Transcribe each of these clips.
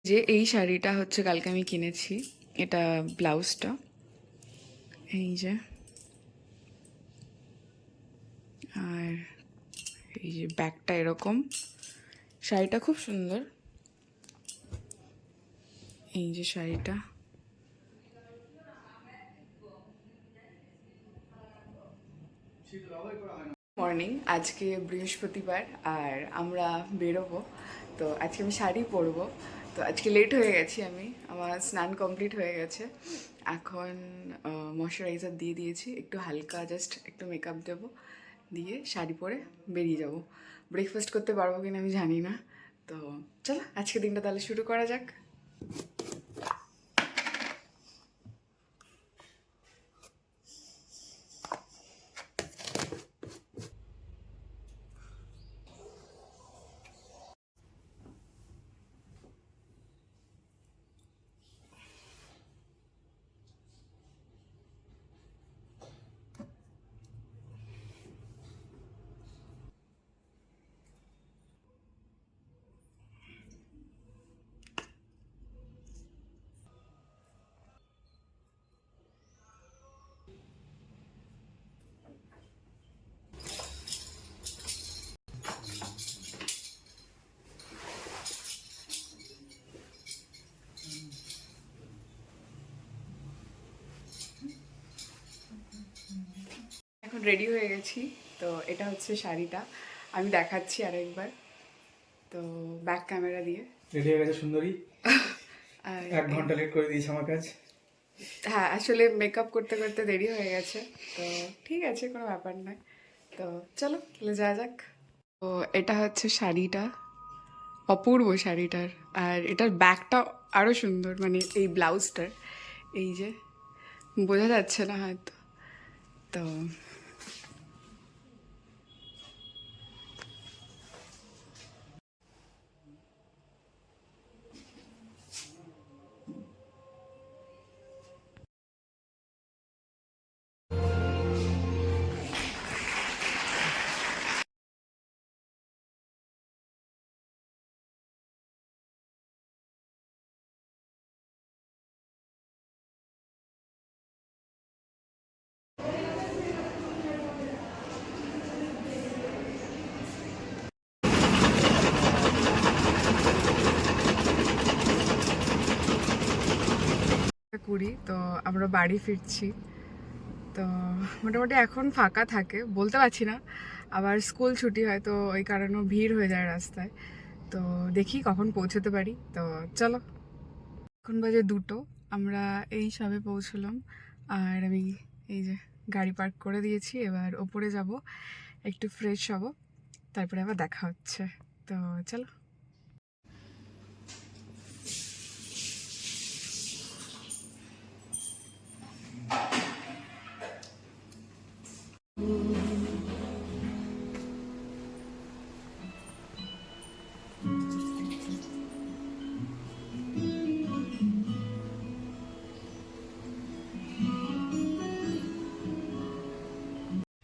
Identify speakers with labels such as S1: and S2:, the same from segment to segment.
S1: যে এই শাড়িটা হচ্ছে কালকে আমি কিনেছি, এটা ব্লাউজটা, এই যে, আর এই যে ব্যাগটা এরকম। শাড়িটা খুব সুন্দর, এই যে শাড়িটা। মর্নিং, আজকে বৃহস্পতিবার আর আমরা বেরোবো। তো আজকে আমি শাড়ি পরবো। তো আজকে লেট হয়ে গেছি, আমার স্নান কমপ্লিট হয়ে গেছে। এখন ময়শ্চারাইজার দিয়ে দিয়েছি, একটু হালকা জাস্ট একটু মেকআপ দেবো, দিয়ে শাড়ি পরে বেরিয়ে যাব। ব্রেকফাস্ট করতে পারবো কিনা আমি জানি না। তো চলো আজকে দিনটা তাহলে শুরু করা যাক। এখন রেডি হয়ে গেছি। তো এটা হচ্ছে শাড়িটা, আমি দেখাচ্ছি আরেকবার। তো ব্যাক ক্যামেরা দিয়ে
S2: রেডি হয়ে গেছে সুন্দরী।
S1: আর
S2: 1 ঘন্টা লেট করে দিয়েছে আমার কাজ।
S1: হ্যাঁ, আসলে মেকআপ করতে করতে দেরি হয়ে গেছে। তো ঠিক আছে, কোনো ব্যাপার নয়। তো চলো তাহলে যাওয়া যাক। তো এটা হচ্ছে শাড়িটা, অপূর্ব শাড়িটার। আর এটার ব্যাগটা আরও সুন্দর, মানে এই ব্লাউজটার, এই যে, বোঝা যাচ্ছে না হয়তো। তো কুড়ি, তো আমরা বাড়ি ফিরছি। তো মোটামুটি এখন ফাঁকা থাকে, বলতে পারছি না, আবার স্কুল ছুটি হয়, তো ওই কারণেও ভিড় হয়ে যায় রাস্তায়। তো দেখি কখন পৌঁছতে পারি। তো চলো, এখন বাজে 2টো, আমরা এই সবে পৌঁছলাম। আর আমি এই যে গাড়ি পার্ক করে দিয়েছি, এবার ওপরে যাব, একটু ফ্রেশ হব, তারপরে আবার দেখা হচ্ছে। তো চলো।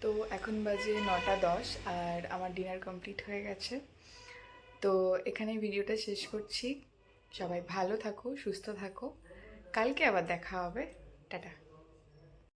S1: তো এখন বাজে 9টা 10, আর আমার ডিনার কমপ্লিট হয়ে গেছে। তো এখানে ভিডিওটা শেষ করছি। সবাই ভালো থাকো, সুস্থ থাকো, কালকে আবার দেখা হবে। টাটা।